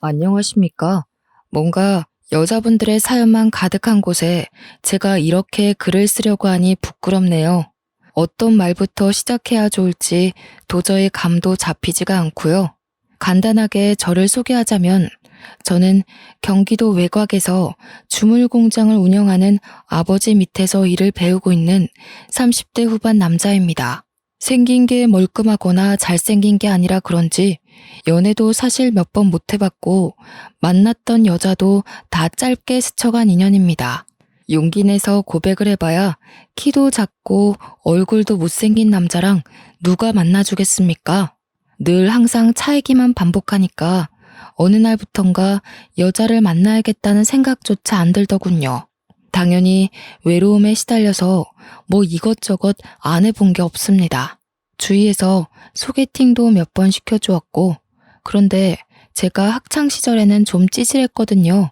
안녕하십니까? 뭔가 여자분들의 사연만 가득한 곳에 제가 이렇게 글을 쓰려고 하니 부끄럽네요. 어떤 말부터 시작해야 좋을지 도저히 감도 잡히지가 않고요. 간단하게 저를 소개하자면 저는 경기도 외곽에서 주물 공장을 운영하는 아버지 밑에서 일을 배우고 있는 30대 후반 남자입니다. 생긴 게 멀끔하거나 잘생긴 게 아니라 그런지 연애도 사실 몇 번 못 해봤고 만났던 여자도 다 짧게 스쳐간 인연입니다. 용기 내서 고백을 해봐야 키도 작고 얼굴도 못생긴 남자랑 누가 만나주겠습니까? 늘 항상 차이기만 반복하니까 어느 날부턴가 여자를 만나야겠다는 생각조차 안 들더군요. 당연히 외로움에 시달려서 뭐 이것저것 안 해본 게 없습니다. 주위에서 소개팅도 몇 번 시켜주었고, 그런데 제가 학창 시절에는 좀 찌질했거든요.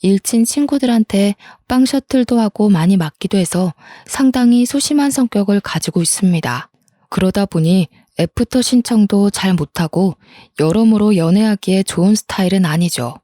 일친 친구들한테 빵 셔틀도 하고 많이 맞기도 해서 상당히 소심한 성격을 가지고 있습니다. 그러다 보니 애프터 신청도 잘 못하고 여러모로 연애하기에 좋은 스타일은 아니죠.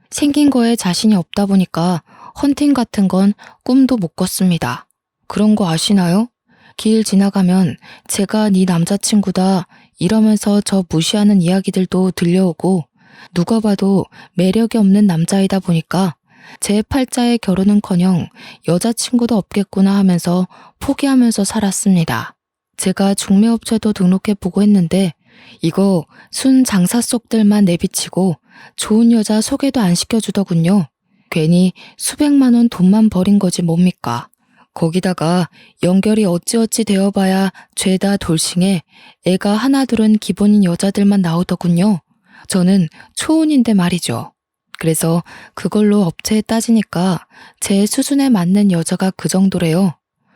생긴 거에 자신이 없다 보니까 헌팅 같은 건 꿈도 못 꿨습니다. 그런 거 아시나요? 길 지나가면 제가 네 남자친구다 이러면서 저 무시하는 이야기들도 들려오고 누가 봐도 매력이 없는 남자이다 보니까 제 팔자의 결혼은커녕 여자친구도 없겠구나 하면서 포기하면서 살았습니다. 제가 중매업체도 등록해보고 했는데 이거 순 장사 속들만 내비치고 좋은 여자 소개도 안 시켜주더군요. 괜히 수백만 원 돈만 버린 거지 뭡니까. 거기다가 연결이 어찌어찌 되어봐야 죄다 돌싱해 애가 하나 둘은 기본인 여자들만 나오더군요. 저는 초혼인데 말이죠. 그래서 그걸로 업체에 따지니까 제 수준에 맞는 여자가 그 정도래요.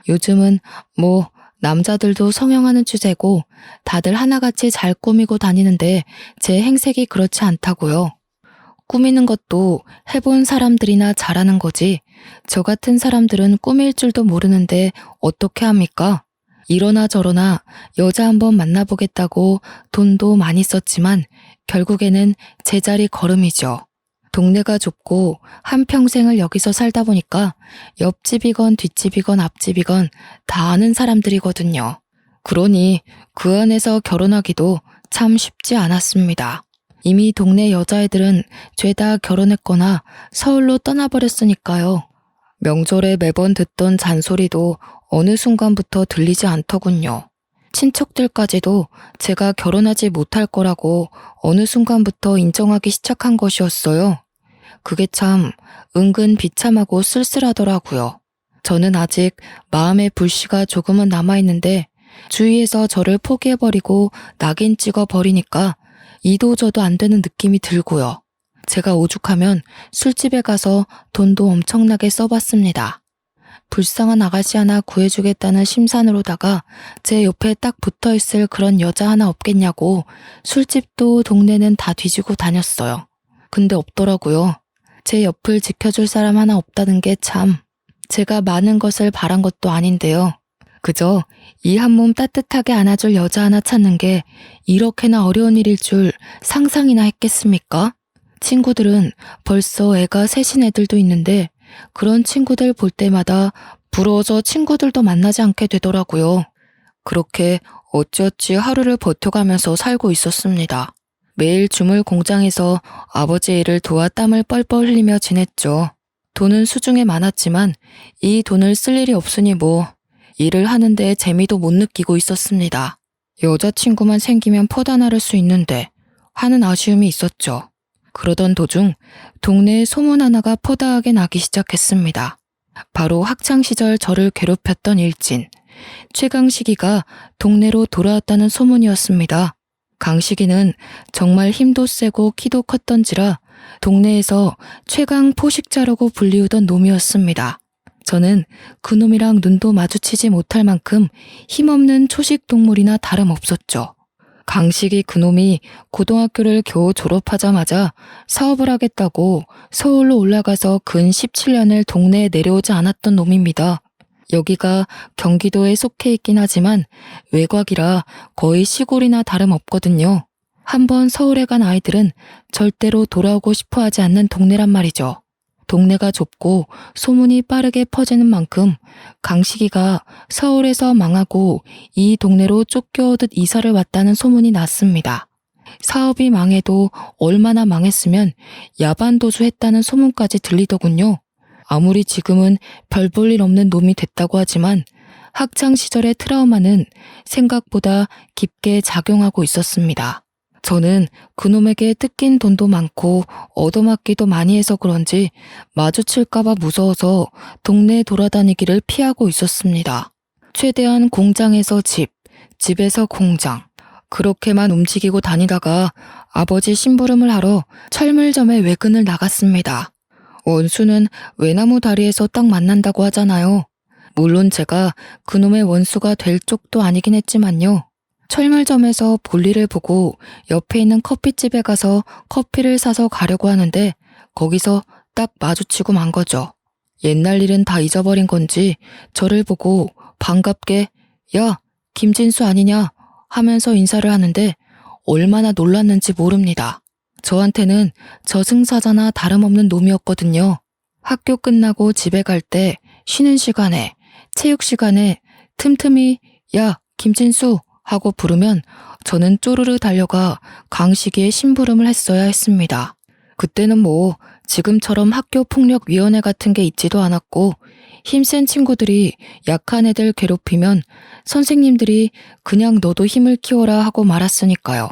요즘은 뭐 남자들도 성형하는 추세고 다들 하나같이 잘 꾸미고 다니는데 제 행색이 그렇지 않다고요. 꾸미는 것도 해본 사람들이나 잘하는 거지 저 같은 사람들은 꾸밀 줄도 모르는데 어떻게 합니까? 이러나 저러나 여자 한번 만나보겠다고 돈도 많이 썼지만 결국에는 제자리 걸음이죠. 동네가 좁고 한평생을 여기서 살다 보니까 옆집이건 뒷집이건 앞집이건 다 아는 사람들이거든요. 그러니 그 안에서 결혼하기도 참 쉽지 않았습니다. 이미 동네 여자애들은 죄다 결혼했거나 서울로 떠나버렸으니까요. 명절에 매번 듣던 잔소리도 어느 순간부터 들리지 않더군요. 친척들까지도 제가 결혼하지 못할 거라고 어느 순간부터 인정하기 시작한 것이었어요. 그게 참 은근 비참하고 쓸쓸하더라고요. 저는 아직 마음의 불씨가 조금은 남아있는데 주위에서 저를 포기해버리고 낙인 찍어버리니까 이도저도 안 되는 느낌이 들고요. 제가 오죽하면 술집에 가서 돈도 엄청나게 써봤습니다. 불쌍한 아가씨 하나 구해주겠다는 심산으로다가 제 옆에 딱 붙어있을 그런 여자 하나 없겠냐고 술집도 동네는 다 뒤지고 다녔어요. 근데 없더라고요. 제 옆을 지켜줄 사람 하나 없다는 게 참 제가 많은 것을 바란 것도 아닌데요. 그저 이 한 몸 따뜻하게 안아줄 여자 하나 찾는 게 이렇게나 어려운 일일 줄 상상이나 했겠습니까? 친구들은 벌써 애가 셋인 애들도 있는데 그런 친구들 볼 때마다 부러워서 친구들도 만나지 않게 되더라고요. 그렇게 어찌어찌 하루를 버텨가면서 살고 있었습니다. 매일 주물 공장에서 아버지 일을 도와 땀을 뻘뻘 흘리며 지냈죠. 돈은 수중에 많았지만 이 돈을 쓸 일이 없으니 뭐 일을 하는데 재미도 못 느끼고 있었습니다. 여자친구만 생기면 퍼다 나를 수 있는데 하는 아쉬움이 있었죠. 그러던 도중 동네에 소문 하나가 퍼다하게 나기 시작했습니다. 바로 학창시절 저를 괴롭혔던 일진 최강식이가 동네로 돌아왔다는 소문이었습니다. 강식이는 정말 힘도 세고 키도 컸던지라 동네에서 최강 포식자라고 불리우던 놈이었습니다. 저는 그 놈이랑 눈도 마주치지 못할 만큼 힘없는 초식 동물이나 다름없었죠. 강식이 그놈이 고등학교를 겨우 졸업하자마자 사업을 하겠다고 서울로 올라가서 근 17년을 동네에 내려오지 않았던 놈입니다. 여기가 경기도에 속해 있긴 하지만 외곽이라 거의 시골이나 다름없거든요. 한번 서울에 간 아이들은 절대로 돌아오고 싶어 하지 않는 동네란 말이죠. 동네가 좁고 소문이 빠르게 퍼지는 만큼 강식이가 서울에서 망하고 이 동네로 쫓겨오듯 이사를 왔다는 소문이 났습니다. 사업이 망해도 얼마나 망했으면 야반도주했다는 소문까지 들리더군요. 아무리 지금은 별 볼 일 없는 놈이 됐다고 하지만 학창 시절의 트라우마는 생각보다 깊게 작용하고 있었습니다. 저는 그놈에게 뜯긴 돈도 많고 얻어맞기도 많이 해서 그런지 마주칠까봐 무서워서 동네 돌아다니기를 피하고 있었습니다. 최대한 공장에서 집, 집에서 공장, 그렇게만 움직이고 다니다가 아버지 심부름을 하러 철물점에 외근을 나갔습니다. 원수는 외나무 다리에서 딱 만난다고 하잖아요. 물론 제가 그놈의 원수가 될 쪽도 아니긴 했지만요. 철물점에서 볼일을 보고 옆에 있는 커피집에 가서 커피를 사서 가려고 하는데 거기서 딱 마주치고 만 거죠. 옛날 일은 다 잊어버린 건지 저를 보고 반갑게 야, 김진수 아니냐 하면서 인사를 하는데 얼마나 놀랐는지 모릅니다. 저한테는 저승사자나 다름없는 놈이었거든요. 학교 끝나고 집에 갈 때 쉬는 시간에 체육 시간에 틈틈이 야, 김진수 하고 부르면 저는 쪼르르 달려가 강식이의 심부름을 했어야 했습니다. 그때는 뭐 지금처럼 학교폭력위원회 같은 게 있지도 않았고 힘센 친구들이 약한 애들 괴롭히면 선생님들이 그냥 너도 힘을 키워라 하고 말았으니까요.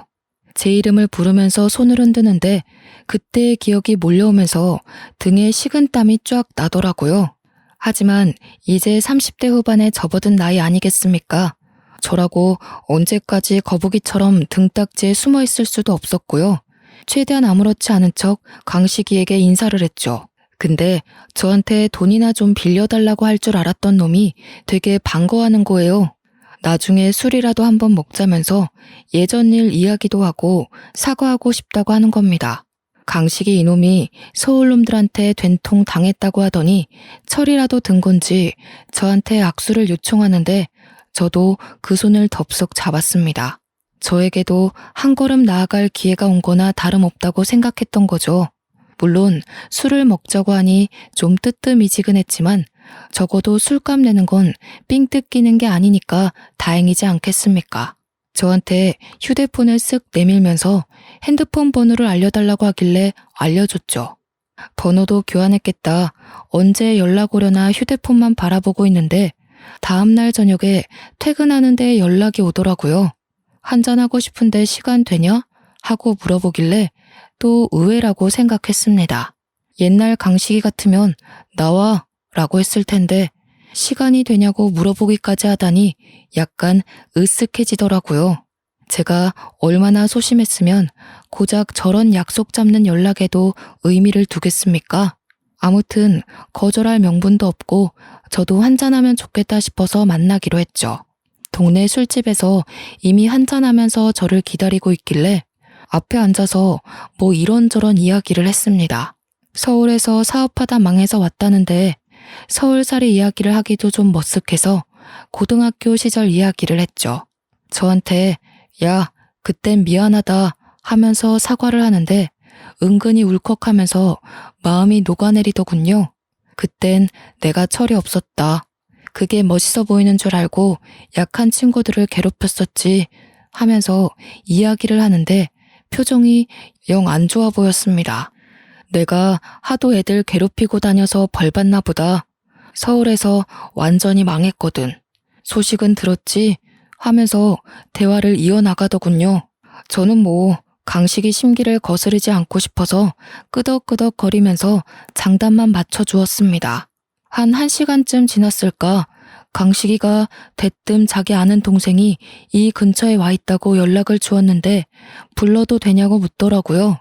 제 이름을 부르면서 손을 흔드는데 그때의 기억이 몰려오면서 등에 식은땀이 쫙 나더라고요. 하지만 이제 30대 후반에 접어든 나이 아니겠습니까? 저라고 언제까지 거북이처럼 등딱지에 숨어 있을 수도 없었고요. 최대한 아무렇지 않은 척 강식이에게 인사를 했죠. 근데 저한테 돈이나 좀 빌려달라고 할 줄 알았던 놈이 되게 반가워하는 거예요. 나중에 술이라도 한번 먹자면서 예전 일 이야기도 하고 사과하고 싶다고 하는 겁니다. 강식이 이놈이 서울놈들한테 된통 당했다고 하더니 철이라도 든 건지 저한테 악수를 요청하는데 저도 그 손을 덥석 잡았습니다. 저에게도 한 걸음 나아갈 기회가 온 거나 다름없다고 생각했던 거죠. 물론 술을 먹자고 하니 좀 뜨뜻미지근했지만 적어도 술값 내는 건 삥 뜯기는 게 아니니까 다행이지 않겠습니까? 저한테 휴대폰을 쓱 내밀면서 핸드폰 번호를 알려달라고 하길래 알려줬죠. 번호도 교환했겠다. 언제 연락 오려나 휴대폰만 바라보고 있는데 다음날 저녁에 퇴근하는데 연락이 오더라고요. 한잔하고 싶은데 시간 되냐? 하고 물어보길래 또 의외라고 생각했습니다. 옛날 강식이 같으면 나와 라고 했을 텐데 시간이 되냐고 물어보기까지 하다니 약간 으쓱해지더라고요. 제가 얼마나 소심했으면 고작 저런 약속 잡는 연락에도 의미를 두겠습니까? 아무튼 거절할 명분도 없고 저도 한잔하면 좋겠다 싶어서 만나기로 했죠. 동네 술집에서 이미 한잔하면서 저를 기다리고 있길래 앞에 앉아서 뭐 이런저런 이야기를 했습니다. 서울에서 사업하다 망해서 왔다는데 서울살이 이야기를 하기도 좀 머쓱해서 고등학교 시절 이야기를 했죠. 저한테 야, 그땐 미안하다 하면서 사과를 하는데 은근히 울컥하면서 마음이 녹아내리더군요. 그땐 내가 철이 없었다. 그게 멋있어 보이는 줄 알고 약한 친구들을 괴롭혔었지 하면서 이야기를 하는데 표정이 영 안 좋아 보였습니다. 내가 하도 애들 괴롭히고 다녀서 벌받나 보다. 서울에서 완전히 망했거든. 소식은 들었지? 하면서 대화를 이어나가더군요. 저는 뭐 강식이 심기를 거스르지 않고 싶어서 끄덕끄덕 거리면서 장단만 맞춰주었습니다. 한 1시간쯤 지났을까 강식이가 대뜸 자기 아는 동생이 이 근처에 와 있다고 연락을 주었는데 불러도 되냐고 묻더라고요.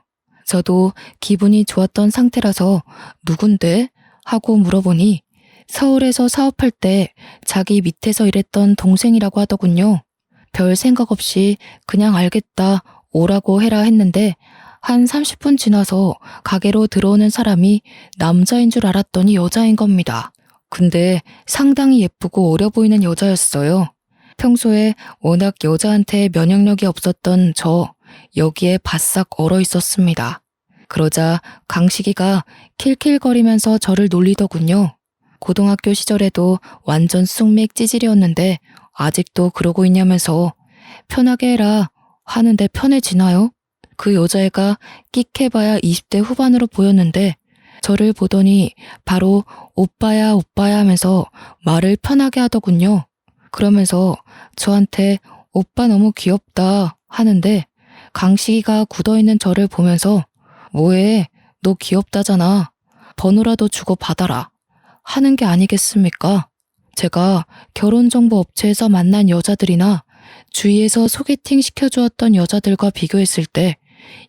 저도 기분이 좋았던 상태라서 누군데? 하고 물어보니 서울에서 사업할 때 자기 밑에서 일했던 동생이라고 하더군요. 별 생각 없이 그냥 알겠다, 오라고 해라 했는데 한 30분 지나서 가게로 들어오는 사람이 남자인 줄 알았더니 여자인 겁니다. 근데 상당히 예쁘고 어려 보이는 여자였어요. 평소에 워낙 여자한테 면역력이 없었던 저 여기에 바싹 얼어 있었습니다. 그러자 강식이가 킬킬거리면서 저를 놀리더군요. 고등학교 시절에도 완전 쑥맥 찌질이었는데 아직도 그러고 있냐면서 편하게 해라 하는데 편해지나요? 그 여자애가 끽해봐야 20대 후반으로 보였는데 저를 보더니 바로 오빠야 오빠야 하면서 말을 편하게 하더군요. 그러면서 저한테 오빠 너무 귀엽다 하는데 강식이가 굳어있는 저를 보면서 뭐해 너 귀엽다잖아 번호라도 주고 받아라 하는 게 아니겠습니까? 제가 결혼정보업체에서 만난 여자들이나 주위에서 소개팅 시켜주었던 여자들과 비교했을 때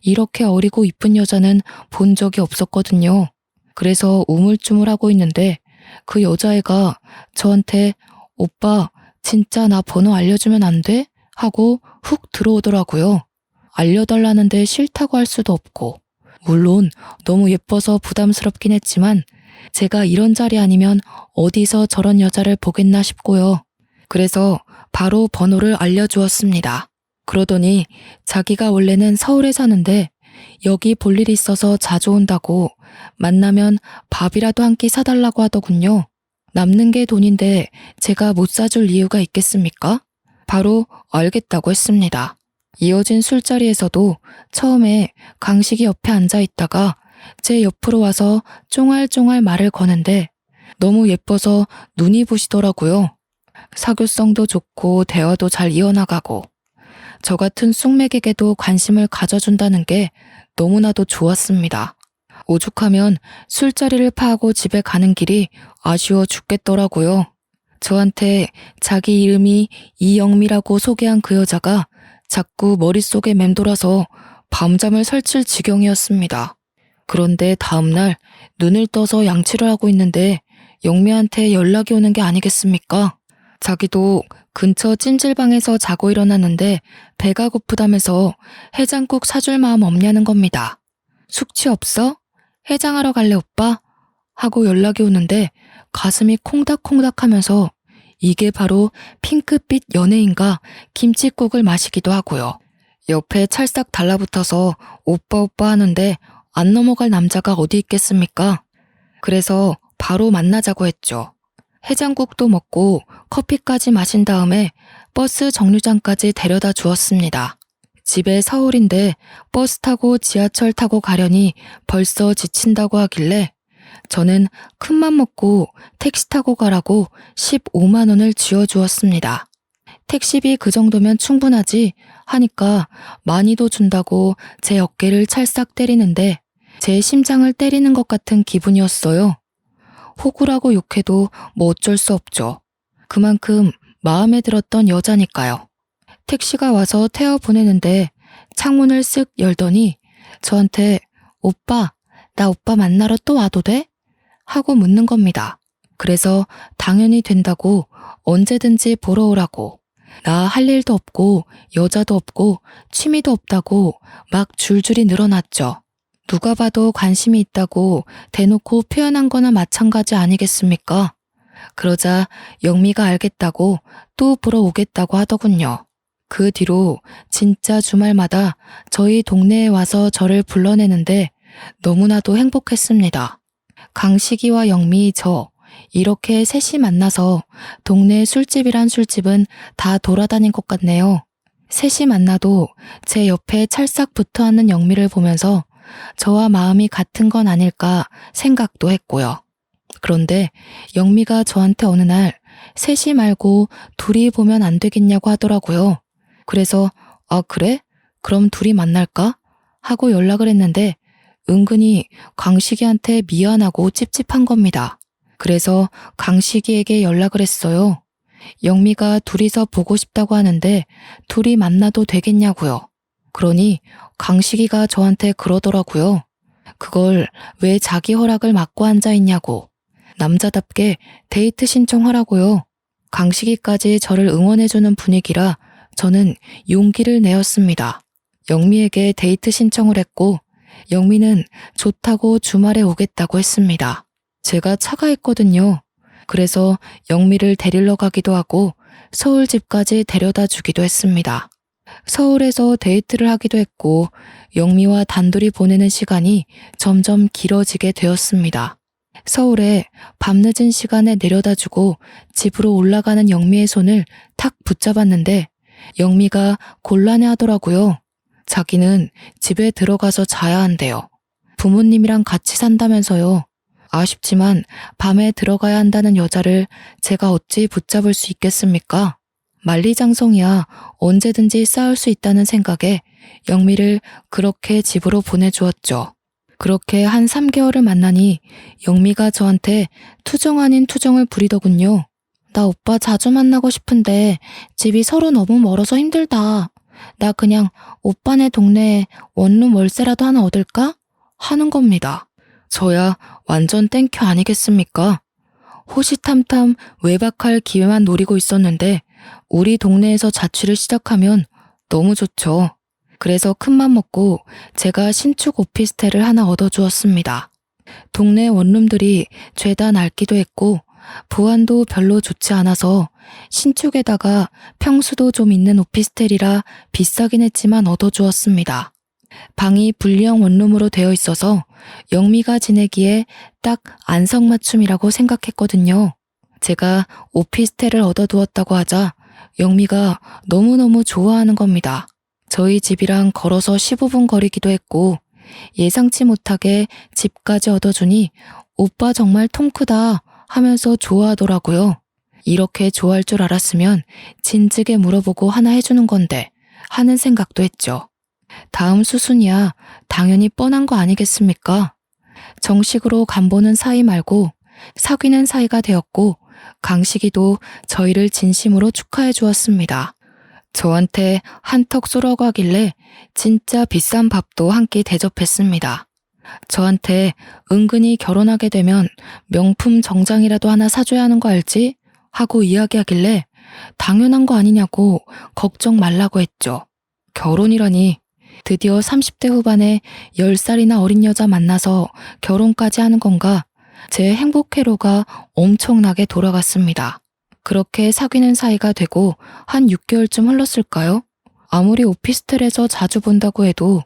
이렇게 어리고 이쁜 여자는 본 적이 없었거든요. 그래서 우물쭈물하고 있는데 그 여자애가 저한테 오빠 진짜 나 번호 알려주면 안 돼? 하고 훅 들어오더라고요. 알려달라는데 싫다고 할 수도 없고 물론 너무 예뻐서 부담스럽긴 했지만 제가 이런 자리 아니면 어디서 저런 여자를 보겠나 싶고요. 그래서 바로 번호를 알려주었습니다. 그러더니 자기가 원래는 서울에 사는데 여기 볼 일이 있어서 자주 온다고 만나면 밥이라도 한 끼 사달라고 하더군요. 남는 게 돈인데 제가 못 사줄 이유가 있겠습니까? 바로 알겠다고 했습니다. 이어진 술자리에서도 처음에 강식이 옆에 앉아 있다가 제 옆으로 와서 쫑알쫑알 말을 거는데 너무 예뻐서 눈이 부시더라고요. 사교성도 좋고 대화도 잘 이어나가고 저 같은 쑥맥에게도 관심을 가져준다는 게 너무나도 좋았습니다. 오죽하면 술자리를 파하고 집에 가는 길이 아쉬워 죽겠더라고요. 저한테 자기 이름이 이영미라고 소개한 그 여자가 자꾸 머릿속에 맴돌아서 밤잠을 설칠 지경이었습니다. 그런데 다음날 눈을 떠서 양치를 하고 있는데 영미한테 연락이 오는 게 아니겠습니까? 자기도 근처 찜질방에서 자고 일어났는데 배가 고프다면서 해장국 사줄 마음 없냐는 겁니다. 숙취 없어? 해장하러 갈래 오빠? 하고 연락이 오는데 가슴이 콩닥콩닥 하면서 이게 바로 핑크빛 연예인가 김칫국을 마시기도 하고요. 옆에 찰싹 달라붙어서 오빠 오빠 하는데 안 넘어갈 남자가 어디 있겠습니까? 그래서 바로 만나자고 했죠. 해장국도 먹고 커피까지 마신 다음에 버스 정류장까지 데려다 주었습니다. 집에 서울인데 버스 타고 지하철 타고 가려니 벌써 지친다고 하길래 저는 큰맘 먹고 택시 타고 가라고 15만 원을 쥐어주었습니다. 택시비 그 정도면 충분하지 하니까 많이도 준다고 제 어깨를 찰싹 때리는데 제 심장을 때리는 것 같은 기분이었어요. 호구라고 욕해도 뭐 어쩔 수 없죠. 그만큼 마음에 들었던 여자니까요. 택시가 와서 태워 보내는데 창문을 쓱 열더니 저한테 오빠, 나 오빠 만나러 또 와도 돼? 하고 묻는 겁니다. 그래서 당연히 된다고 언제든지 보러 오라고 나 할 일도 없고 여자도 없고 취미도 없다고 막 줄줄이 늘어났죠. 누가 봐도 관심이 있다고 대놓고 표현한 거나 마찬가지 아니겠습니까? 그러자 영미가 알겠다고 또 보러 오겠다고 하더군요. 그 뒤로 진짜 주말마다 저희 동네에 와서 저를 불러내는데 너무나도 행복했습니다. 강식이와 영미, 저 이렇게 셋이 만나서 동네 술집이란 술집은 다 돌아다닌 것 같네요. 셋이 만나도 제 옆에 찰싹 붙어앉는 영미를 보면서 저와 마음이 같은 건 아닐까 생각도 했고요. 그런데 영미가 저한테 어느 날 셋이 말고 둘이 보면 안 되겠냐고 하더라고요. 그래서 아 그래? 그럼 둘이 만날까? 하고 연락을 했는데 은근히 강식이한테 미안하고 찝찝한 겁니다. 그래서 강식이에게 연락을 했어요. 영미가 둘이서 보고 싶다고 하는데 둘이 만나도 되겠냐고요. 그러니 강식이가 저한테 그러더라고요. 그걸 왜 자기 허락을 막고 앉아있냐고. 남자답게 데이트 신청하라고요. 강식이까지 저를 응원해주는 분위기라 저는 용기를 내었습니다. 영미에게 데이트 신청을 했고 영미는 좋다고 주말에 오겠다고 했습니다. 제가 차가 있거든요. 그래서 영미를 데리러 가기도 하고 서울 집까지 데려다 주기도 했습니다. 서울에서 데이트를 하기도 했고 영미와 단둘이 보내는 시간이 점점 길어지게 되었습니다. 서울에 밤늦은 시간에 내려다주고 집으로 올라가는 영미의 손을 탁 붙잡았는데 영미가 곤란해하더라고요. 자기는 집에 들어가서 자야 한대요. 부모님이랑 같이 산다면서요. 아쉽지만 밤에 들어가야 한다는 여자를 제가 어찌 붙잡을 수 있겠습니까? 만리장성이야 언제든지 싸울 수 있다는 생각에 영미를 그렇게 집으로 보내주었죠. 그렇게 한 3개월을 만나니 영미가 저한테 투정 아닌 투정을 부리더군요. 나 오빠 자주 만나고 싶은데 집이 서로 너무 멀어서 힘들다. 나 그냥 오빠네 동네에 원룸 월세라도 하나 얻을까? 하는 겁니다. 저야 완전 땡큐 아니겠습니까? 호시탐탐 외박할 기회만 노리고 있었는데 우리 동네에서 자취를 시작하면 너무 좋죠. 그래서 큰맘 먹고 제가 신축 오피스텔을 하나 얻어주었습니다. 동네 원룸들이 죄다 낡기도 했고 보안도 별로 좋지 않아서 신축에다가 평수도 좀 있는 오피스텔이라 비싸긴 했지만 얻어주었습니다. 방이 분리형 원룸으로 되어 있어서 영미가 지내기에 딱 안성맞춤이라고 생각했거든요. 제가 오피스텔을 얻어두었다고 하자 영미가 너무너무 좋아하는 겁니다. 저희 집이랑 걸어서 15분 거리기도 했고 예상치 못하게 집까지 얻어주니 오빠 정말 통 크다 하면서 좋아하더라고요. 이렇게 좋아할 줄 알았으면 진즉에 물어보고 하나 해주는 건데 하는 생각도 했죠. 다음 수순이야 당연히 뻔한 거 아니겠습니까? 정식으로 간보는 사이 말고 사귀는 사이가 되었고 강식이도 저희를 진심으로 축하해 주었습니다. 저한테 한턱 쏘라고 하길래 진짜 비싼 밥도 한 끼 대접했습니다. 저한테 은근히 결혼하게 되면 명품 정장이라도 하나 사줘야 하는 거 알지? 하고 이야기하길래 당연한 거 아니냐고 걱정 말라고 했죠. 결혼이라니 드디어 30대 후반에 10살이나 어린 여자 만나서 결혼까지 하는 건가? 제 행복 회로가 엄청나게 돌아갔습니다. 그렇게 사귀는 사이가 되고 한 6개월쯤 흘렀을까요? 아무리 오피스텔에서 자주 본다고 해도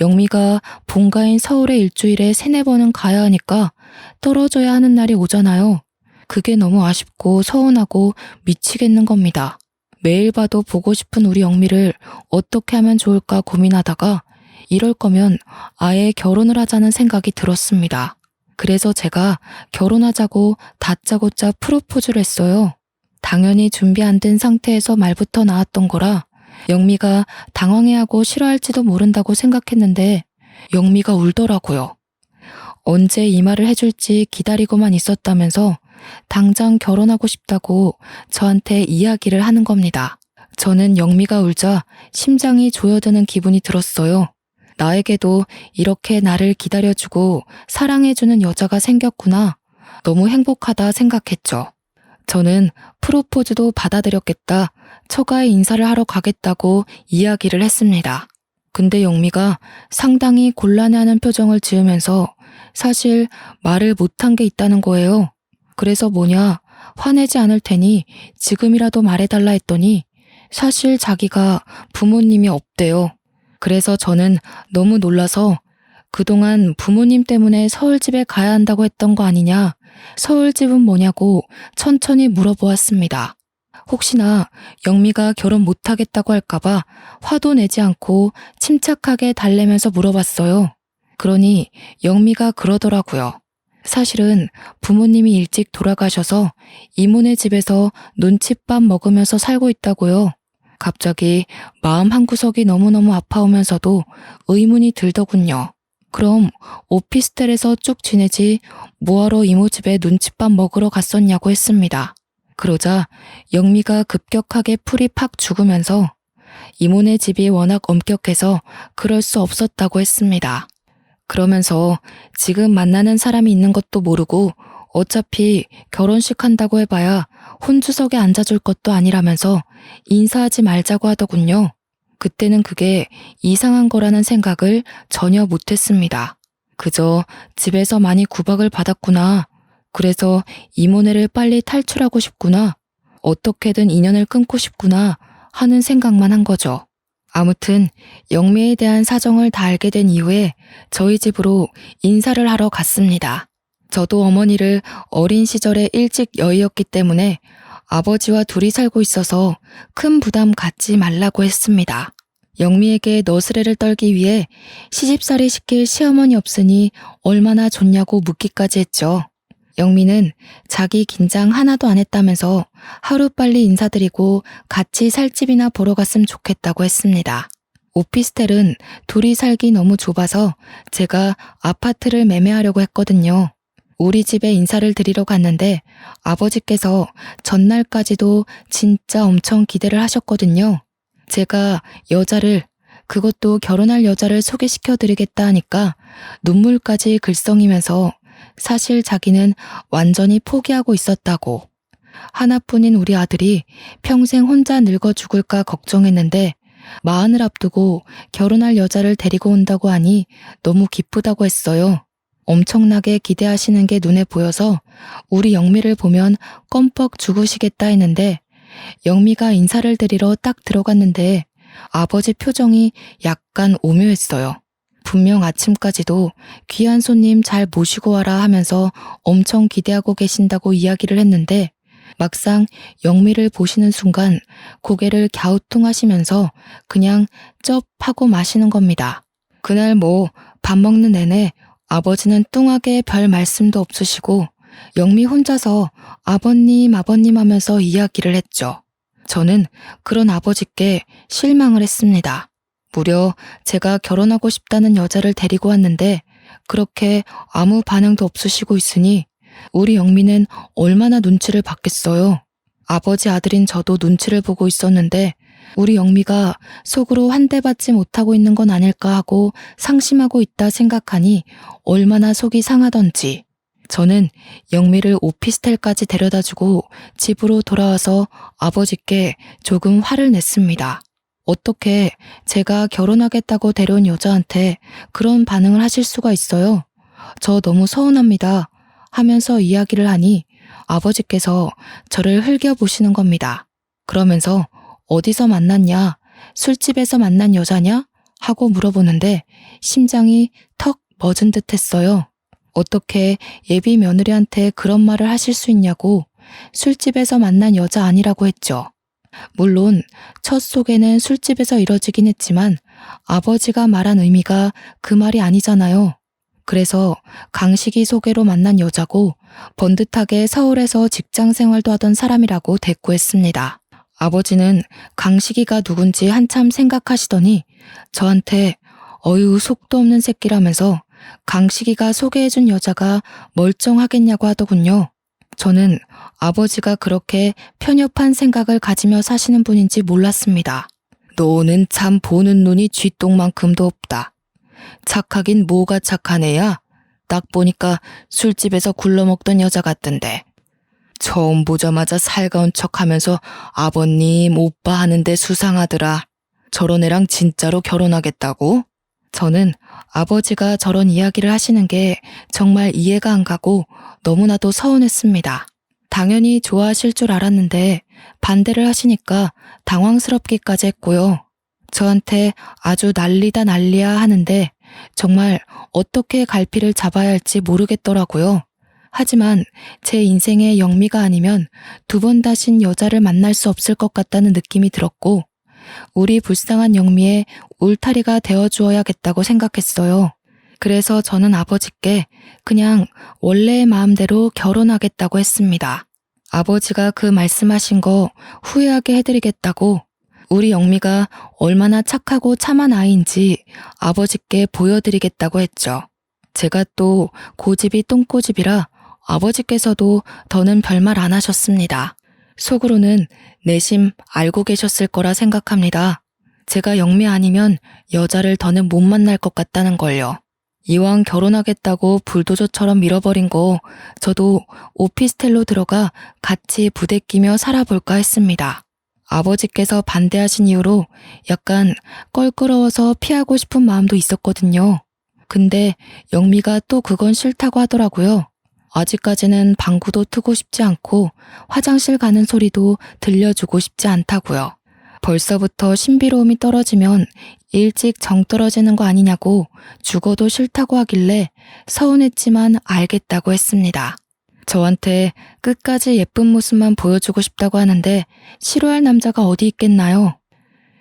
영미가 본가인 서울에 일주일에 3-4번은 가야 하니까 떨어져야 하는 날이 오잖아요. 그게 너무 아쉽고 서운하고 미치겠는 겁니다. 매일 봐도 보고 싶은 우리 영미를 어떻게 하면 좋을까 고민하다가 이럴 거면 아예 결혼을 하자는 생각이 들었습니다. 그래서 제가 결혼하자고 다짜고짜 프로포즈를 했어요. 당연히 준비 안 된 상태에서 말부터 나왔던 거라 영미가 당황해하고 싫어할지도 모른다고 생각했는데 영미가 울더라고요. 언제 이 말을 해줄지 기다리고만 있었다면서 당장 결혼하고 싶다고 저한테 이야기를 하는 겁니다. 저는 영미가 울자 심장이 조여드는 기분이 들었어요. 나에게도 이렇게 나를 기다려주고 사랑해주는 여자가 생겼구나. 너무 행복하다 생각했죠. 저는 프로포즈도 받아들였겠다. 처가에 인사를 하러 가겠다고 이야기를 했습니다. 근데 영미가 상당히 곤란해하는 표정을 지으면서 사실 말을 못한 게 있다는 거예요. 그래서 뭐냐, 화내지 않을 테니 지금이라도 말해달라 했더니 사실 자기가 부모님이 없대요. 그래서 저는 너무 놀라서 그동안 부모님 때문에 서울집에 가야 한다고 했던 거 아니냐, 서울집은 뭐냐고 천천히 물어보았습니다. 혹시나 영미가 결혼 못하겠다고 할까봐 화도 내지 않고 침착하게 달래면서 물어봤어요. 그러니 영미가 그러더라고요. 사실은 부모님이 일찍 돌아가셔서 이모네 집에서 눈칫밥 먹으면서 살고 있다고요. 갑자기 마음 한구석이 너무너무 아파오면서도 의문이 들더군요. 그럼 오피스텔에서 쭉 지내지 뭐하러 이모 집에 눈칫밥 먹으러 갔었냐고 했습니다. 그러자 영미가 급격하게 풀이 팍 죽으면서 이모네 집이 워낙 엄격해서 그럴 수 없었다고 했습니다. 그러면서 지금 만나는 사람이 있는 것도 모르고 어차피 결혼식 한다고 해봐야 혼주석에 앉아줄 것도 아니라면서 인사하지 말자고 하더군요. 그때는 그게 이상한 거라는 생각을 전혀 못했습니다. 그저 집에서 많이 구박을 받았구나. 그래서 이모네를 빨리 탈출하고 싶구나. 어떻게든 인연을 끊고 싶구나 하는 생각만 한 거죠. 아무튼 영미에 대한 사정을 다 알게 된 이후에 저희 집으로 인사를 하러 갔습니다. 저도 어머니를 어린 시절에 일찍 여의었기 때문에 아버지와 둘이 살고 있어서 큰 부담 갖지 말라고 했습니다. 영미에게 너스레를 떨기 위해 시집살이 시킬 시어머니 없으니 얼마나 좋냐고 묻기까지 했죠. 영미는 자기 긴장 하나도 안 했다면서 하루빨리 인사드리고 같이 살 집이나 보러 갔으면 좋겠다고 했습니다. 오피스텔은 둘이 살기 너무 좁아서 제가 아파트를 매매하려고 했거든요. 우리 집에 인사를 드리러 갔는데 아버지께서 전날까지도 진짜 엄청 기대를 하셨거든요. 제가 여자를, 그것도 결혼할 여자를 소개시켜 드리겠다 하니까 눈물까지 글썽이면서 사실 자기는 완전히 포기하고 있었다고. 하나뿐인 우리 아들이 평생 혼자 늙어 죽을까 걱정했는데 40을 앞두고 결혼할 여자를 데리고 온다고 하니 너무 기쁘다고 했어요. 엄청나게 기대하시는 게 눈에 보여서 우리 영미를 보면 껌뻑 죽으시겠다 했는데 영미가 인사를 드리러 딱 들어갔는데 아버지 표정이 약간 오묘했어요. 분명 아침까지도 귀한 손님 잘 모시고 와라 하면서 엄청 기대하고 계신다고 이야기를 했는데 막상 영미를 보시는 순간 고개를 갸우뚱하시면서 그냥 쩝 하고 마시는 겁니다. 그날 밥 먹는 내내 아버지는 뚱하게 별 말씀도 없으시고 영미 혼자서 아버님 하면서 이야기를 했죠. 저는 그런 아버지께 실망을 했습니다. 무려 제가 결혼하고 싶다는 여자를 데리고 왔는데 그렇게 아무 반응도 없으시고 있으니 우리 영미는 얼마나 눈치를 받겠어요. 아버지 아들인 저도 눈치를 보고 있었는데 우리 영미가 속으로 한 대 받지 못하고 있는 건 아닐까 하고 상심하고 있다 생각하니 얼마나 속이 상하던지. 저는 영미를 오피스텔까지 데려다주고 집으로 돌아와서 아버지께 조금 화를 냈습니다. 어떻게 제가 결혼하겠다고 데려온 여자한테 그런 반응을 하실 수가 있어요? 저 너무 서운합니다. 하면서 이야기를 하니 아버지께서 저를 흘겨보시는 겁니다. 그러면서 어디서 만났냐? 술집에서 만난 여자냐? 하고 물어보는데 심장이 턱 멎은 듯 했어요. 어떻게 예비 며느리한테 그런 말을 하실 수 있냐고 술집에서 만난 여자 아니라고 했죠. 물론 첫 소개는 술집에서 이뤄지긴 했지만 아버지가 말한 의미가 그 말이 아니잖아요. 그래서 강식이 소개로 만난 여자고 번듯하게 서울에서 직장 생활도 하던 사람이라고 대꾸했습니다. 아버지는 강식이가 누군지 한참 생각하시더니 저한테 어휴 속도 없는 새끼라면서 강식이가 소개해준 여자가 멀쩡하겠냐고 하더군요. 저는 아버지가 그렇게 편협한 생각을 가지며 사시는 분인지 몰랐습니다. 너는 참 보는 눈이 쥐똥만큼도 없다. 착하긴 뭐가 착한 애야? 딱 보니까 술집에서 굴러먹던 여자 같던데. 처음 보자마자 살가운 척하면서 아버님, 오빠 하는데 수상하더라. 저런 애랑 진짜로 결혼하겠다고? 저는 아버지가 저런 이야기를 하시는 게 정말 이해가 안 가고 너무나도 서운했습니다. 당연히 좋아하실 줄 알았는데 반대를 하시니까 당황스럽기까지 했고요. 저한테 아주 난리다 난리야 하는데 정말 어떻게 갈피를 잡아야 할지 모르겠더라고요. 하지만 제 인생의 영미가 아니면 두 번 다신 여자를 만날 수 없을 것 같다는 느낌이 들었고 우리 불쌍한 영미의 울타리가 되어주어야겠다고 생각했어요. 그래서 저는 아버지께 그냥 원래의 마음대로 결혼하겠다고 했습니다. 아버지가 그 말씀하신 거 후회하게 해드리겠다고 우리 영미가 얼마나 착하고 참한 아이인지 아버지께 보여드리겠다고 했죠. 제가 또 고집이 똥꼬집이라 아버지께서도 더는 별말 안 하셨습니다. 속으로는 내심 알고 계셨을 거라 생각합니다. 제가 영미 아니면 여자를 더는 못 만날 것 같다는 걸요. 이왕 결혼하겠다고 불도저처럼 밀어버린 거 저도 오피스텔로 들어가 같이 부대끼며 살아볼까 했습니다. 아버지께서 반대하신 이유로 약간 껄끄러워서 피하고 싶은 마음도 있었거든요. 근데 영미가 또 그건 싫다고 하더라고요. 아직까지는 방구도 트고 싶지 않고 화장실 가는 소리도 들려주고 싶지 않다고요. 벌써부터 신비로움이 떨어지면 일찍 정 떨어지는 거 아니냐고 죽어도 싫다고 하길래 서운했지만 알겠다고 했습니다. 저한테 끝까지 예쁜 모습만 보여주고 싶다고 하는데 싫어할 남자가 어디 있겠나요?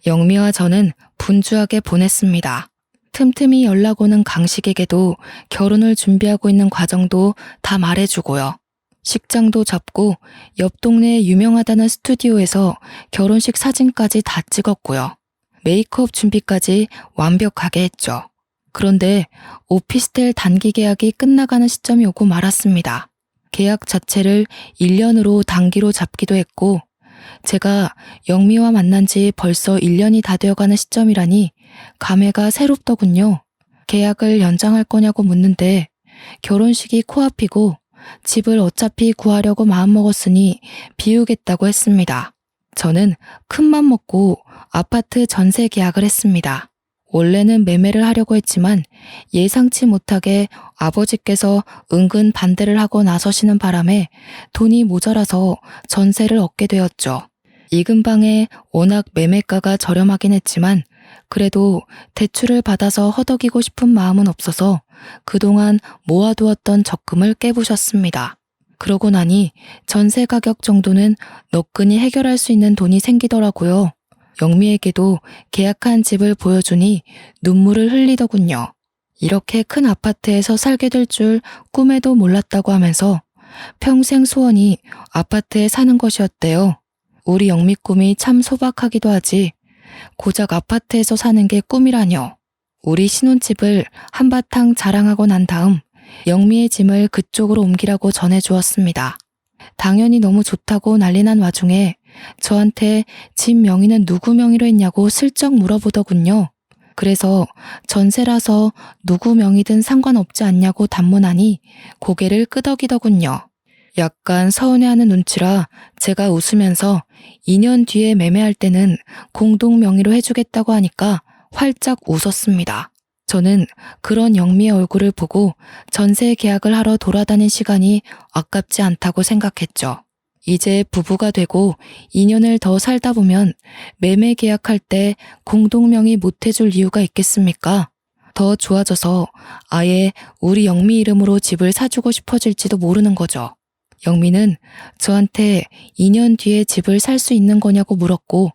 영미와 저는 분주하게 보냈습니다. 틈틈이 연락 오는 강식에게도 결혼을 준비하고 있는 과정도 다 말해주고요. 식장도 잡고 옆 동네에 유명하다는 스튜디오에서 결혼식 사진까지 다 찍었고요. 메이크업 준비까지 완벽하게 했죠. 그런데 오피스텔 단기 계약이 끝나가는 시점이 오고 말았습니다. 계약 자체를 1년으로 단기로 잡기도 했고 제가 영미와 만난 지 벌써 1년이 다 되어가는 시점이라니 감회가 새롭더군요. 계약을 연장할 거냐고 묻는데 결혼식이 코앞이고 집을 어차피 구하려고 마음먹었으니 비우겠다고 했습니다. 저는 큰맘 먹고 아파트 전세 계약을 했습니다. 원래는 매매를 하려고 했지만 예상치 못하게 아버지께서 은근 반대를 하고 나서시는 바람에 돈이 모자라서 전세를 얻게 되었죠. 이 근방에 워낙 매매가가 저렴하긴 했지만 그래도 대출을 받아서 허덕이고 싶은 마음은 없어서 그동안 모아두었던 적금을 깨부셨습니다. 그러고 나니 전세 가격 정도는 너끈히 해결할 수 있는 돈이 생기더라고요. 영미에게도 계약한 집을 보여주니 눈물을 흘리더군요. 이렇게 큰 아파트에서 살게 될 줄 꿈에도 몰랐다고 하면서 평생 소원이 아파트에 사는 것이었대요. 우리 영미 꿈이 참 소박하기도 하지. 고작 아파트에서 사는 게 꿈이라뇨. 우리 신혼집을 한바탕 자랑하고 난 다음 영미의 짐을 그쪽으로 옮기라고 전해주었습니다. 당연히 너무 좋다고 난리난 와중에 저한테 집 명의는 누구 명의로 했냐고 슬쩍 물어보더군요. 그래서 전세라서 누구 명의든 상관없지 않냐고 단문하니 고개를 끄덕이더군요. 약간 서운해하는 눈치라 제가 웃으면서 2년 뒤에 매매할 때는 공동 명의로 해주겠다고 하니까 활짝 웃었습니다. 저는 그런 영미의 얼굴을 보고 전세 계약을 하러 돌아다닌 시간이 아깝지 않다고 생각했죠. 이제 부부가 되고 2년을 더 살다 보면 매매 계약할 때 공동명의 못 해줄 이유가 있겠습니까? 더 좋아져서 아예 우리 영미 이름으로 집을 사주고 싶어질지도 모르는 거죠. 영미는 저한테 2년 뒤에 집을 살 수 있는 거냐고 물었고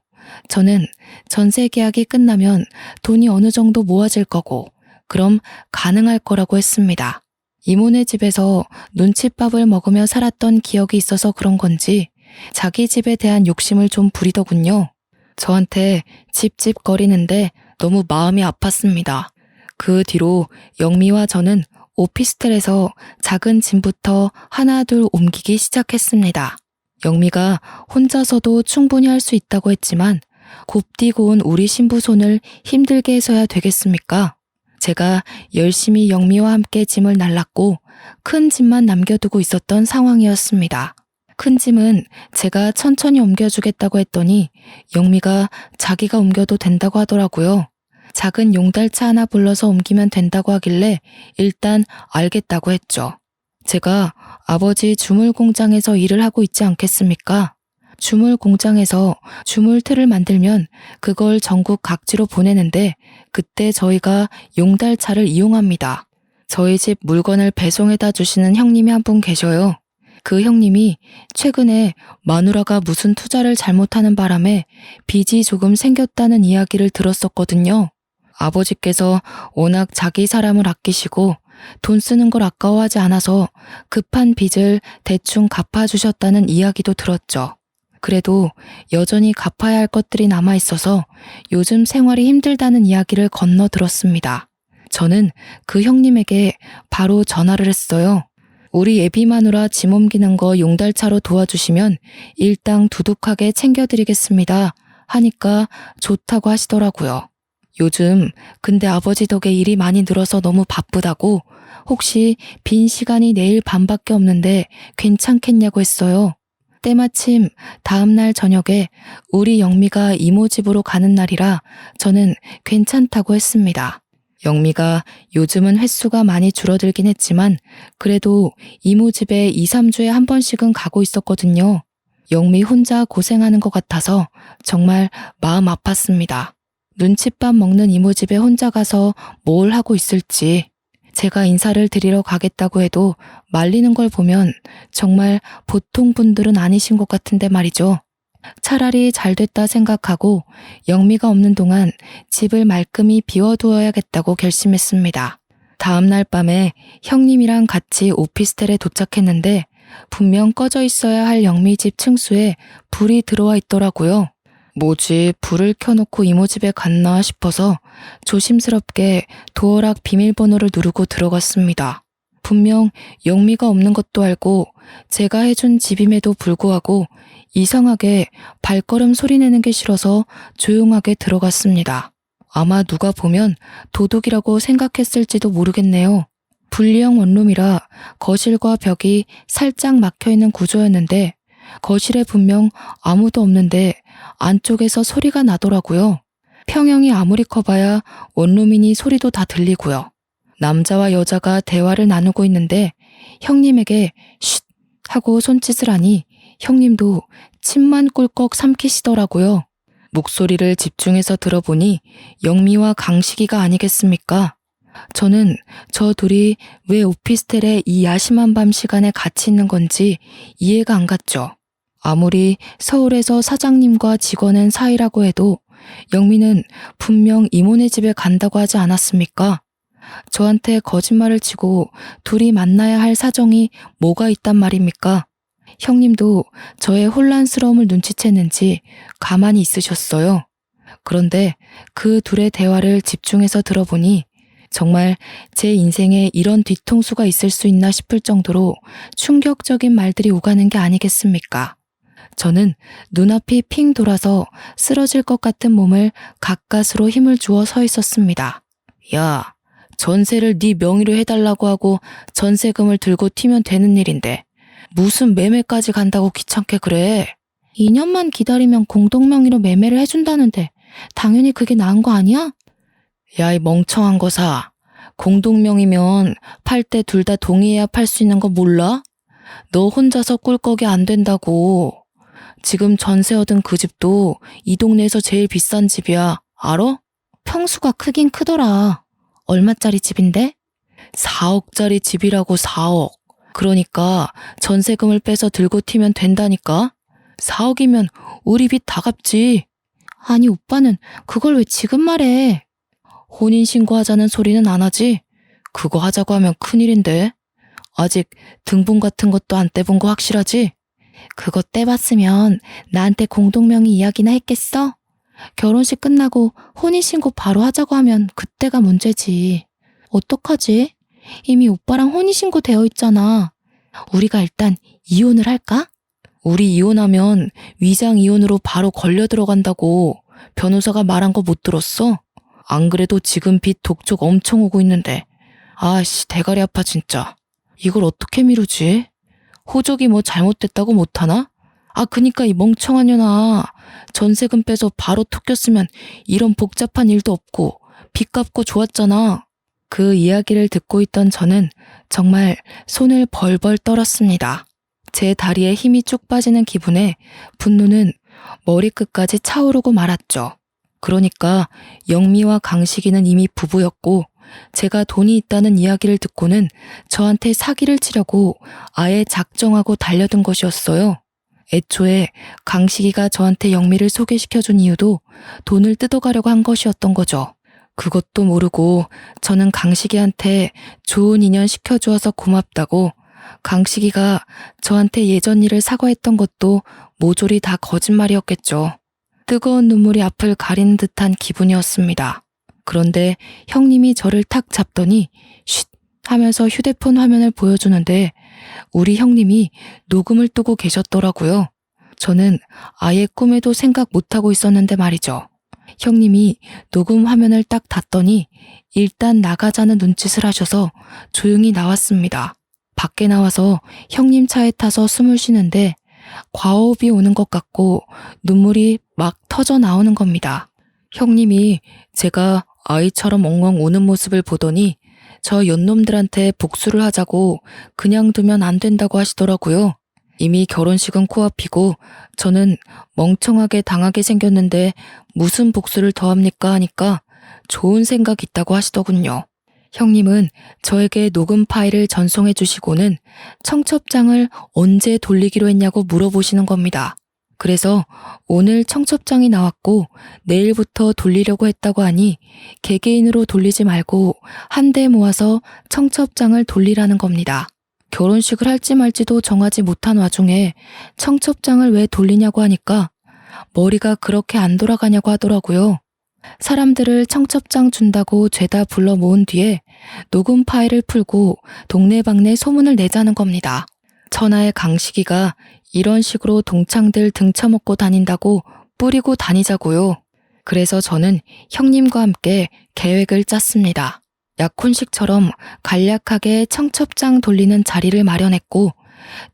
저는 전세 계약이 끝나면 돈이 어느 정도 모아질 거고 그럼 가능할 거라고 했습니다. 이모네 집에서 눈칫밥을 먹으며 살았던 기억이 있어서 그런 건지 자기 집에 대한 욕심을 좀 부리더군요. 저한테 찝찝거리는데 너무 마음이 아팠습니다. 그 뒤로 영미와 저는 오피스텔에서 작은 짐부터 하나둘 옮기기 시작했습니다. 영미가 혼자서도 충분히 할 수 있다고 했지만 곱디고 온 우리 신부 손을 힘들게 해서야 되겠습니까? 제가 열심히 영미와 함께 짐을 날랐고 큰 짐만 남겨두고 있었던 상황이었습니다. 큰 짐은 제가 천천히 옮겨주겠다고 했더니 영미가 자기가 옮겨도 된다고 하더라고요. 작은 용달차 하나 불러서 옮기면 된다고 하길래 일단 알겠다고 했죠. 제가 아버지 주물 공장에서 일을 하고 있지 않겠습니까? 주물 공장에서 주물틀을 만들면 그걸 전국 각지로 보내는데 그때 저희가 용달차를 이용합니다. 저희 집 물건을 배송해다 주시는 형님이 한 분 계셔요. 그 형님이 최근에 마누라가 무슨 투자를 잘못하는 바람에 빚이 조금 생겼다는 이야기를 들었었거든요. 아버지께서 워낙 자기 사람을 아끼시고 돈 쓰는 걸 아까워하지 않아서 급한 빚을 대충 갚아주셨다는 이야기도 들었죠. 그래도 여전히 갚아야 할 것들이 남아있어서 요즘 생활이 힘들다는 이야기를 건너 들었습니다. 저는 그 형님에게 바로 전화를 했어요. 우리 애비 마누라 짐 옮기는 거 용달차로 도와주시면 일당 두둑하게 챙겨드리겠습니다 하니까 좋다고 하시더라고요. 요즘 근데 아버지 덕에 일이 많이 늘어서 너무 바쁘다고 혹시 빈 시간이 내일 밤밖에 없는데 괜찮겠냐고 했어요. 때마침 다음날 저녁에 우리 영미가 이모 집으로 가는 날이라 저는 괜찮다고 했습니다. 영미가 요즘은 횟수가 많이 줄어들긴 했지만 그래도 이모 집에 2, 3주에 한 번씩은 가고 있었거든요. 영미 혼자 고생하는 것 같아서 정말 마음 아팠습니다. 눈칫밥 먹는 이모 집에 혼자 가서 뭘 하고 있을지, 제가 인사를 드리러 가겠다고 해도 말리는 걸 보면 정말 보통 분들은 아니신 것 같은데 말이죠. 차라리 잘 됐다 생각하고 영미가 없는 동안 집을 말끔히 비워두어야겠다고 결심했습니다. 다음 날 밤에 형님이랑 같이 오피스텔에 도착했는데 분명 꺼져 있어야 할 영미 집 층수에 불이 들어와 있더라고요. 뭐지, 불을 켜놓고 이모 집에 갔나 싶어서 조심스럽게 도어락 비밀번호를 누르고 들어갔습니다. 분명 영미가 없는 것도 알고 제가 해준 집임에도 불구하고 이상하게 발걸음 소리내는 게 싫어서 조용하게 들어갔습니다. 아마 누가 보면 도둑이라고 생각했을지도 모르겠네요. 분리형 원룸이라 거실과 벽이 살짝 막혀있는 구조였는데 거실에 분명 아무도 없는데 안쪽에서 소리가 나더라고요. 평형이 아무리 커봐야 원룸이니 소리도 다 들리고요. 남자와 여자가 대화를 나누고 있는데 형님에게 쉿 하고 손짓을 하니 형님도 침만 꿀꺽 삼키시더라고요. 목소리를 집중해서 들어보니 영미와 강식이가 아니겠습니까? 저는 저 둘이 왜 오피스텔에 이 야심한 밤 시간에 같이 있는 건지 이해가 안 갔죠. 아무리 서울에서 사장님과 직원은 사이라고 해도 영미는 분명 이모네 집에 간다고 하지 않았습니까? 저한테 거짓말을 치고 둘이 만나야 할 사정이 뭐가 있단 말입니까? 형님도 저의 혼란스러움을 눈치챘는지 가만히 있으셨어요. 그런데 그 둘의 대화를 집중해서 들어보니 정말 제 인생에 이런 뒤통수가 있을 수 있나 싶을 정도로 충격적인 말들이 오가는 게 아니겠습니까? 저는 눈앞이 핑 돌아서 쓰러질 것 같은 몸을 가까스로 힘을 주어 서 있었습니다. 야, 전세를 네 명의로 해달라고 하고 전세금을 들고 튀면 되는 일인데 무슨 매매까지 간다고 귀찮게 그래? 2년만 기다리면 공동명의로 매매를 해준다는데 당연히 그게 나은 거 아니야? 야, 이 멍청한 거사. 공동명의면 팔 때 둘 다 동의해야 팔 수 있는 거 몰라? 너 혼자서 꿀꺽이 안 된다고. 지금 전세 얻은 그 집도 이 동네에서 제일 비싼 집이야. 알아? 평수가 크긴 크더라. 얼마짜리 집인데? 4억짜리 집이라고. 4억. 그러니까 전세금을 빼서 들고 튀면 된다니까? 4억이면 우리 빚 다 갚지. 아니 오빠는 그걸 왜 지금 말해? 혼인신고하자는 소리는 안 하지? 그거 하자고 하면 큰일인데. 아직 등본 같은 것도 안 떼본 거 확실하지? 그거 떼봤으면 나한테 공동명의 이야기나 했겠어? 결혼식 끝나고 혼인신고 바로 하자고 하면 그때가 문제지. 어떡하지? 이미 오빠랑 혼인신고 되어 있잖아. 우리가 일단 이혼을 할까? 우리 이혼하면 위장 이혼으로 바로 걸려 들어간다고 변호사가 말한 거 못 들었어? 안 그래도 지금 빚 독촉 엄청 오고 있는데. 아씨, 대가리 아파 진짜. 이걸 어떻게 미루지? 호적이 뭐 잘못됐다고 못하나? 아, 그니까 이 멍청한 년아. 전세금 빼서 바로 톡 꼈으면 이런 복잡한 일도 없고 빚 갚고 좋았잖아. 그 이야기를 듣고 있던 저는 정말 손을 벌벌 떨었습니다. 제 다리에 힘이 쭉 빠지는 기분에 분노는 머리끝까지 차오르고 말았죠. 그러니까 영미와 강식이는 이미 부부였고 제가 돈이 있다는 이야기를 듣고는 저한테 사기를 치려고 아예 작정하고 달려든 것이었어요. 애초에 강식이가 저한테 영미를 소개시켜준 이유도 돈을 뜯어가려고 한 것이었던 거죠. 그것도 모르고 저는 강식이한테 좋은 인연 시켜주어서 고맙다고, 강식이가 저한테 예전 일을 사과했던 것도 모조리 다 거짓말이었겠죠. 뜨거운 눈물이 앞을 가리는 듯한 기분이었습니다. 그런데 형님이 저를 탁 잡더니 쉿 하면서 휴대폰 화면을 보여주는데 우리 형님이 녹음을 뜨고 계셨더라고요. 저는 아예 꿈에도 생각 못하고 있었는데 말이죠. 형님이 녹음 화면을 딱 닫더니 일단 나가자는 눈짓을 하셔서 조용히 나왔습니다. 밖에 나와서 형님 차에 타서 숨을 쉬는데 과호흡이 오는 것 같고 눈물이 막 터져 나오는 겁니다. 형님이 제가 아이처럼 엉엉 우는 모습을 보더니 저 연놈들한테 복수를 하자고 그냥 두면 안 된다고 하시더라고요. 이미 결혼식은 코앞이고 저는 멍청하게 당하게 생겼는데 무슨 복수를 더합니까 하니까 좋은 생각 있다고 하시더군요. 형님은 저에게 녹음 파일을 전송해 주시고는 청첩장을 언제 돌리기로 했냐고 물어보시는 겁니다. 그래서 오늘 청첩장이 나왔고 내일부터 돌리려고 했다고 하니 개개인으로 돌리지 말고 한데 모아서 청첩장을 돌리라는 겁니다. 결혼식을 할지 말지도 정하지 못한 와중에 청첩장을 왜 돌리냐고 하니까 머리가 그렇게 안 돌아가냐고 하더라고요. 사람들을 청첩장 준다고 죄다 불러 모은 뒤에 녹음 파일을 풀고 동네방네 소문을 내자는 겁니다. 천하의 강식이가 이런 식으로 동창들 등쳐먹고 다닌다고 뿌리고 다니자고요. 그래서 저는 형님과 함께 계획을 짰습니다. 약혼식처럼 간략하게 청첩장 돌리는 자리를 마련했고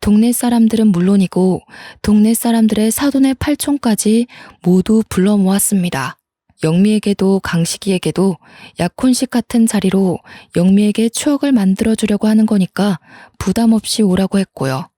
동네 사람들은 물론이고 동네 사람들의 사돈의 팔촌까지 모두 불러 모았습니다. 영미에게도 강식이에게도 약혼식 같은 자리로 영미에게 추억을 만들어주려고 하는 거니까 부담 없이 오라고 했고요.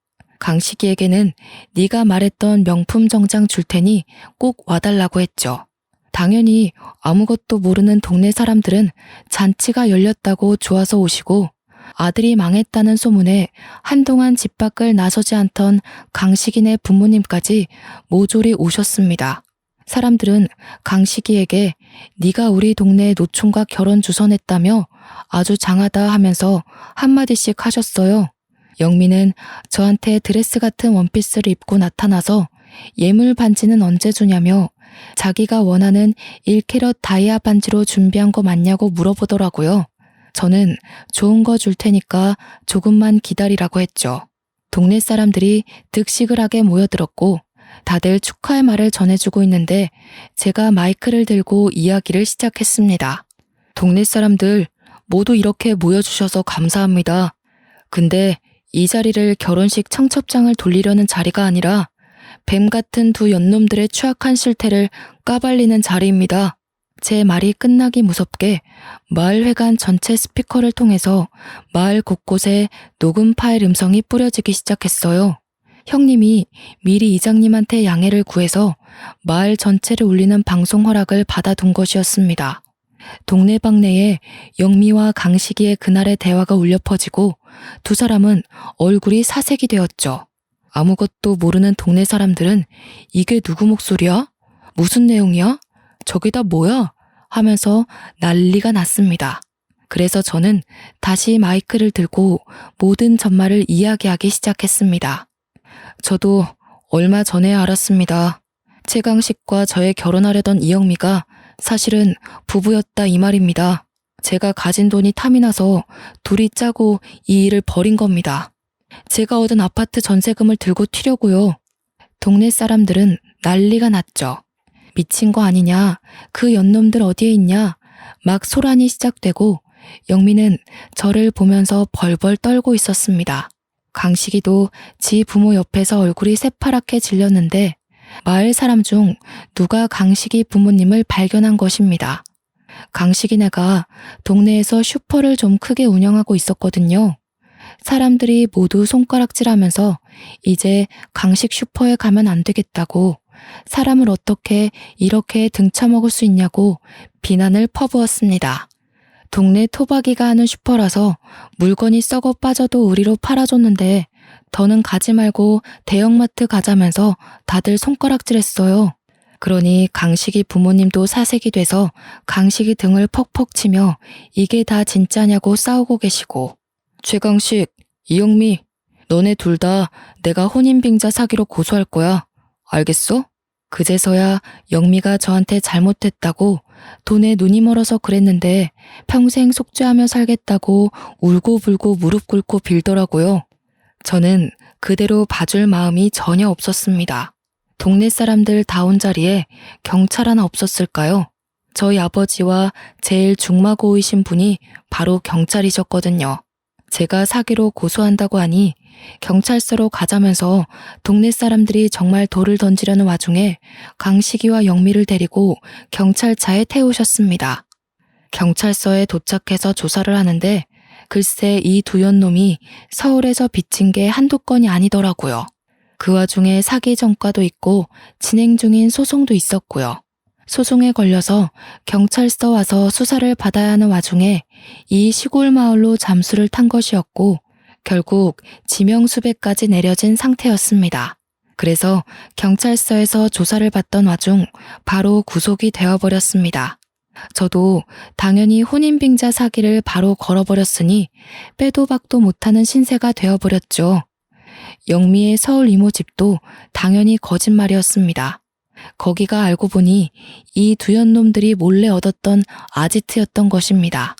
강식이에게는 네가 말했던 명품 정장 줄 테니 꼭 와달라고 했죠. 당연히 아무것도 모르는 동네 사람들은 잔치가 열렸다고 좋아서 오시고 아들이 망했다는 소문에 한동안 집 밖을 나서지 않던 강식이네 부모님까지 모조리 오셨습니다. 사람들은 강식이에게 네가 우리 동네 노총각 결혼 주선했다며 아주 장하다 하면서 한마디씩 하셨어요. 영미는 저한테 드레스 같은 원피스를 입고 나타나서 예물 반지는 언제 주냐며 자기가 원하는 1캐럿 다이아 반지로 준비한 거 맞냐고 물어보더라고요. 저는 좋은 거 줄 테니까 조금만 기다리라고 했죠. 동네 사람들이 득식을 하게 모여들었고 다들 축하의 말을 전해주고 있는데 제가 마이크를 들고 이야기를 시작했습니다. 동네 사람들 모두 이렇게 모여주셔서 감사합니다. 근데 이 자리를 결혼식 청첩장을 돌리려는 자리가 아니라 뱀 같은 두 연놈들의 추악한 실태를 까발리는 자리입니다. 제 말이 끝나기 무섭게 마을회관 전체 스피커를 통해서 마을 곳곳에 녹음 파일 음성이 뿌려지기 시작했어요. 형님이 미리 이장님한테 양해를 구해서 마을 전체를 울리는 방송 허락을 받아둔 것이었습니다. 동네방네에 영미와 강식이의 그날의 대화가 울려 퍼지고 두 사람은 얼굴이 사색이 되었죠. 아무것도 모르는 동네 사람들은 이게 누구 목소리야? 무슨 내용이야? 저게 다 뭐야? 하면서 난리가 났습니다. 그래서 저는 다시 마이크를 들고 모든 전말을 이야기하기 시작했습니다. 저도 얼마 전에 알았습니다. 최강식과 저의 결혼하려던 이영미가 사실은 부부였다 이 말입니다. 제가 가진 돈이 탐이 나서 둘이 짜고 이 일을 벌인 겁니다. 제가 얻은 아파트 전세금을 들고 튀려고요. 동네 사람들은 난리가 났죠. 미친 거 아니냐? 그 연놈들 어디에 있냐? 막 소란이 시작되고 영미는 저를 보면서 벌벌 떨고 있었습니다. 강식이도 지 부모 옆에서 얼굴이 새파랗게 질렸는데 마을 사람 중 누가 강식이 부모님을 발견한 것입니다. 강식이네가 동네에서 슈퍼를 좀 크게 운영하고 있었거든요. 사람들이 모두 손가락질하면서 이제 강식 슈퍼에 가면 안 되겠다고 사람을 어떻게 이렇게 등쳐먹을 수 있냐고 비난을 퍼부었습니다. 동네 토박이가 하는 슈퍼라서 물건이 썩어 빠져도 우리로 팔아줬는데 더는 가지 말고 대형마트 가자면서 다들 손가락질했어요. 그러니 강식이 부모님도 사색이 돼서 강식이 등을 퍽퍽 치며 이게 다 진짜냐고 싸우고 계시고 최강식, 이영미, 너네 둘 다 내가 혼인빙자 사기로 고소할 거야. 알겠어? 그제서야 영미가 저한테 잘못했다고 돈에 눈이 멀어서 그랬는데 평생 속죄하며 살겠다고 울고불고 무릎 꿇고 빌더라고요. 저는 그대로 봐줄 마음이 전혀 없었습니다. 동네 사람들 다 온 자리에 경찰 하나 없었을까요? 저희 아버지와 제일 중마고이신 분이 바로 경찰이셨거든요. 제가 사기로 고소한다고 하니 경찰서로 가자면서 동네 사람들이 정말 돌을 던지려는 와중에 강식이와 영미를 데리고 경찰차에 태우셨습니다. 경찰서에 도착해서 조사를 하는데 글쎄 이 두 연놈이 서울에서 빚진 게 한두 건이 아니더라고요. 그 와중에 사기 전과도 있고 진행 중인 소송도 있었고요. 소송에 걸려서 경찰서 와서 수사를 받아야 하는 와중에 이 시골 마을로 잠수를 탄 것이었고 결국 지명수배까지 내려진 상태였습니다. 그래서 경찰서에서 조사를 받던 와중 바로 구속이 되어버렸습니다. 저도 당연히 혼인빙자 사기를 바로 걸어버렸으니 빼도 박도 못하는 신세가 되어버렸죠. 영미의 서울 이모 집도 당연히 거짓말이었습니다. 거기가 알고 보니 이 두현놈들이 몰래 얻었던 아지트였던 것입니다.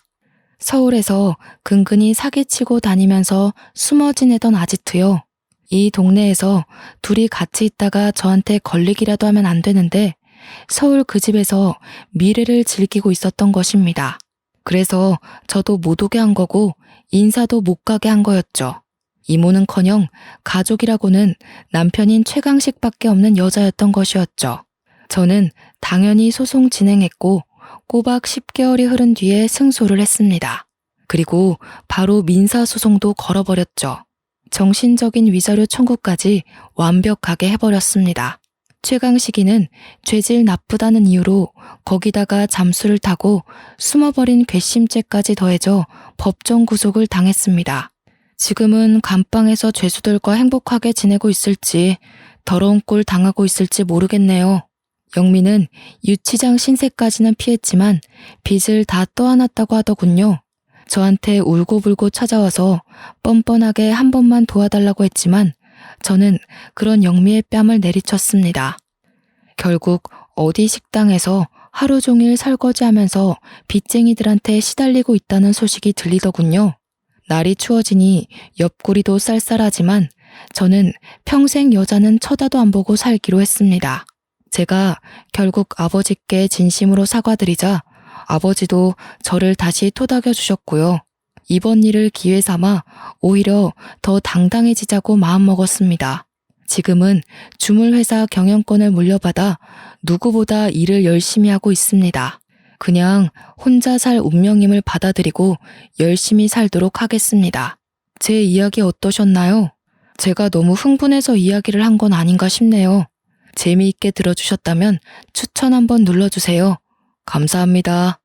서울에서 근근히 사기치고 다니면서 숨어 지내던 아지트요. 이 동네에서 둘이 같이 있다가 저한테 걸리기라도 하면 안 되는데 서울 그 집에서 미래를 즐기고 있었던 것입니다. 그래서 저도 못 오게 한 거고 인사도 못 가게 한 거였죠. 이모는커녕 가족이라고는 남편인 최강식밖에 없는 여자였던 것이었죠. 저는 당연히 소송 진행했고 꼬박 10개월이 흐른 뒤에 승소를 했습니다. 그리고 바로 민사소송도 걸어버렸죠. 정신적인 위자료 청구까지 완벽하게 해버렸습니다. 최강식이는 죄질 나쁘다는 이유로 거기다가 잠수를 타고 숨어버린 괘씸죄까지 더해져 법정 구속을 당했습니다. 지금은 감방에서 죄수들과 행복하게 지내고 있을지 더러운 꼴 당하고 있을지 모르겠네요. 영미는 유치장 신세까지는 피했지만 빚을 다 떠안았다고 하더군요. 저한테 울고불고 찾아와서 뻔뻔하게 한 번만 도와달라고 했지만 저는 그런 영미의 뺨을 내리쳤습니다. 결국 어디 식당에서 하루 종일 설거지하면서 빚쟁이들한테 시달리고 있다는 소식이 들리더군요. 날이 추워지니 옆구리도 쌀쌀하지만 저는 평생 여자는 쳐다도 안 보고 살기로 했습니다. 제가 결국 아버지께 진심으로 사과드리자 아버지도 저를 다시 토닥여 주셨고요. 이번 일을 기회 삼아 오히려 더 당당해지자고 마음먹었습니다. 지금은 주물회사 경영권을 물려받아 누구보다 일을 열심히 하고 있습니다. 그냥 혼자 살 운명임을 받아들이고 열심히 살도록 하겠습니다. 제 이야기 어떠셨나요? 제가 너무 흥분해서 이야기를 한 건 아닌가 싶네요. 재미있게 들어주셨다면 추천 한번 눌러주세요. 감사합니다.